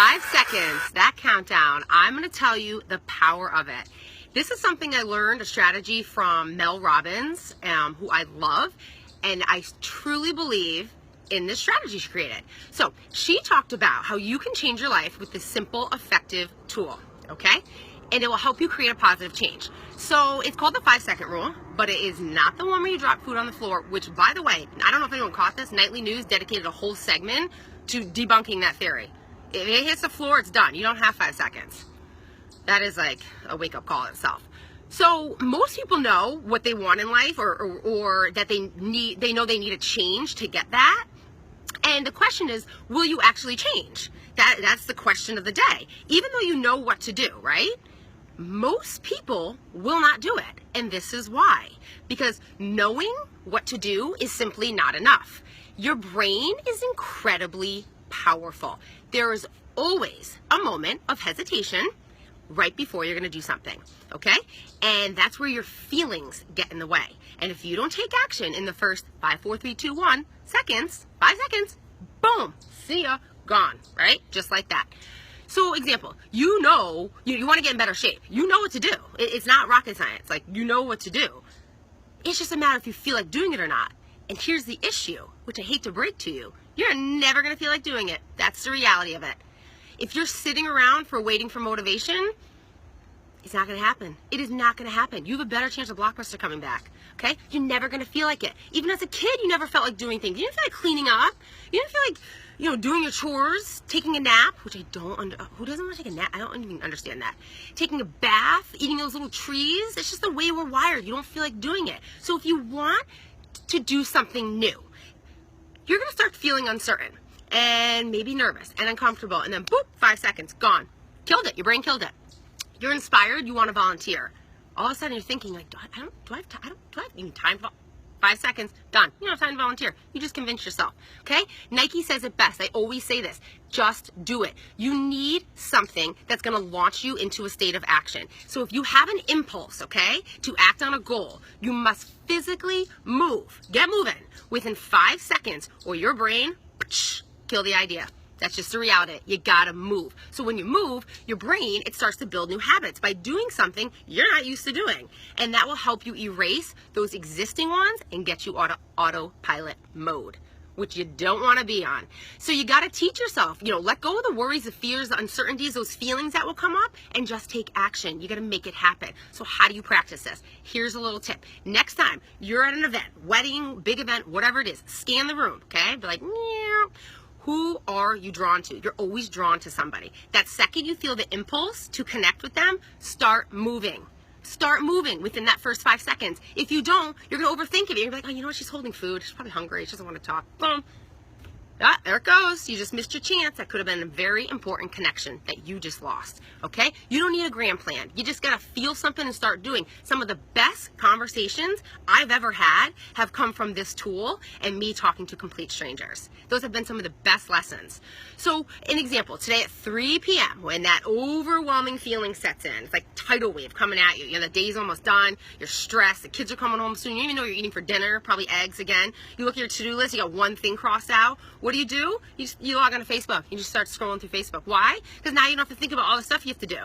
5 seconds, that countdown, I'm going to tell you the power of it. This is something I learned, a strategy from Mel Robbins, who I love, and I truly believe in this strategy she created. So she talked about how you can change your life with this simple, effective tool, okay? And it will help you create a positive change. So it's called the 5-second rule, but it is not the one where you drop food on the floor, which, by the way, I don't know if anyone caught this, Nightly News dedicated a whole segment to debunking that theory. If it hits the floor, it's done. You don't have 5 seconds. That is like a wake-up call itself. So most people know what they want in life, or that they know they need a change to get that. And the question is, will you actually change? That's the question of the day. Even though you know what to do, right? Most people will not do it. And this is why. Because knowing what to do is simply not enough. Your brain is incredibly powerful. There is always a moment of hesitation right before you're going to do something, okay? And that's where your feelings get in the way. And if you don't take action in the first 5, 4, 3, 2, 1 seconds, 5 seconds, boom, see ya, gone, right? Just like that. So example, you know, you want to get in better shape. You know what to do. It's not rocket science. Like, you know what to do. It's just a matter if you feel like doing it or not. And here's the issue, which I hate to break to you. You're never going to feel like doing it. That's the reality of it. If you're sitting around waiting for motivation, it's not going to happen. It is not going to happen. You have a better chance of Blockbuster coming back, okay? You're never going to feel like it. Even as a kid, you never felt like doing things. You didn't feel like cleaning up. You didn't feel like, doing your chores, taking a nap, which I don't who doesn't want to take a nap? I don't even understand that. Taking a bath, eating those little trees, it's just the way we're wired. You don't feel like doing it. So if you want to do something new, you're going to start feeling uncertain and maybe nervous and uncomfortable, and then boop, 5 seconds, gone. Killed it. Your brain killed it. You're inspired, you want to volunteer. All of a sudden you're thinking like, do I have even time for 5 seconds? Done. You don't have time to volunteer. You just convince yourself. Okay? Nike says it best. I always say this. Just do it. You need something that's going to launch you into a state of action. So if you have an impulse, okay, to act on a goal, you must physically move. Get moving within 5 seconds, or your brain, kill the idea. That's just the reality. You gotta move. So when you move, your brain, it starts to build new habits by doing something you're not used to doing. And that will help you erase those existing ones and get you autopilot mode, which you don't want to be on. So you got to teach yourself, let go of the worries, the fears, the uncertainties, those feelings that will come up, and just take action. You got to make it happen. So how do you practice this? Here's a little tip. Next time you're at an event, wedding, big event, whatever it is, scan the room, okay? Be like, meow. Who are you drawn to? You're always drawn to somebody. That second you feel the impulse to connect with them, start moving. Start moving within that first 5 seconds. If you don't, you're going to overthink it. You're going to be like, oh, you know what? She's holding food. She's probably hungry. She doesn't want to talk. Boom. Ah, there it goes. You just missed your chance. That could have been a very important connection that you just lost. Okay? You don't need a grand plan. You just got to feel something and start doing. Some of the best conversations I've ever had have come from this tool and me talking to complete strangers. Those have been some of the best lessons. So, an example, today at 3 p.m., when that overwhelming feeling sets in, it's like tidal wave coming at you. The day's almost done. You're stressed. The kids are coming home soon. You don't even know what you're eating for dinner, probably eggs again. You look at your to-do list. You got one thing crossed out. What do? You log on to Facebook. You just start scrolling through Facebook. Why? Because now you don't have to think about all the stuff you have to do.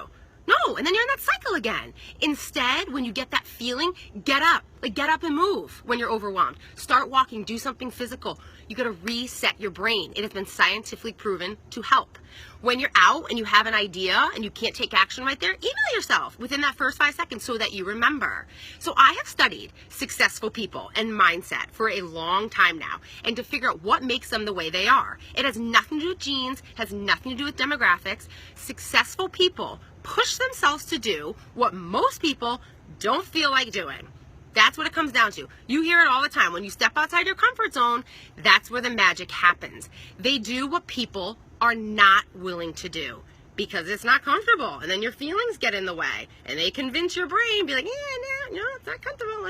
No, and then you're in that cycle again. Instead, when you get that feeling, get up. Get up and move when you're overwhelmed. Start walking. Do something physical. You got to reset your brain. It has been scientifically proven to help. When you're out and you have an idea and you can't take action right there, email yourself within that first 5 seconds so that you remember. So I have studied successful people and mindset for a long time now, and to figure out what makes them the way they are. It has nothing to do with genes, has nothing to do with demographics. Successful people push themselves to do what most people don't feel like doing. That's what it comes down to. You hear it all the time. When you step outside your comfort zone, that's where the magic happens. They do what people are not willing to do because it's not comfortable. And then your feelings get in the way. And they convince your brain, be like, no, it's not comfortable.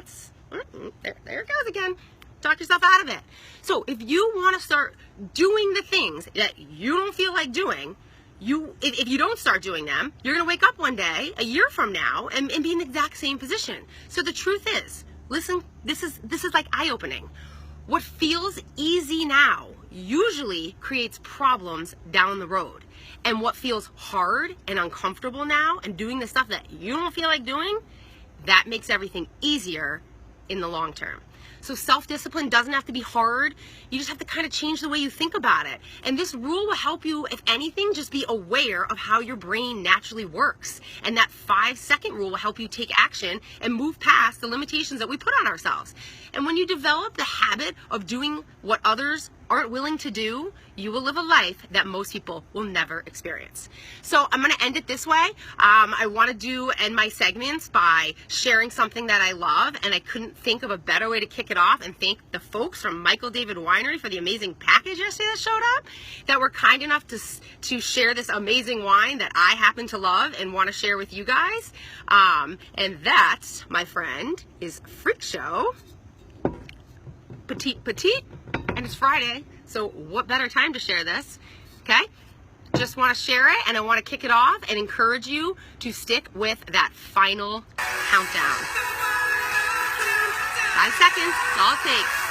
There it goes again. Talk yourself out of it. So if you want to start doing the things that you don't feel like doing, if you don't start doing them, you're going to wake up one day, a year from now, and be in the exact same position. So the truth is, listen, this is like eye-opening. What feels easy now usually creates problems down the road. And what feels hard and uncomfortable now, and doing the stuff that you don't feel like doing, that makes everything easier in the long term. So self-discipline doesn't have to be hard. You just have to kind of change the way you think about it. And this rule will help you, if anything, just be aware of how your brain naturally works. And that 5-second rule will help you take action and move past the limitations that we put on ourselves. And when you develop the habit of doing what others aren't willing to do, you will live a life that most people will never experience. So I'm going to end it this way. I want to end my segments by sharing something that I love, and I couldn't think of a better way to kick it off and thank the folks from Michael David Winery for the amazing package yesterday that showed up, that were kind enough to share this amazing wine that I happen to love and want to share with you guys. And that, my friend, is Freak Show Petite, and it's Friday, so what better time to share this, okay? Just want to share it, and I want to kick it off and encourage you to stick with that final countdown. 5 seconds, that's all it takes.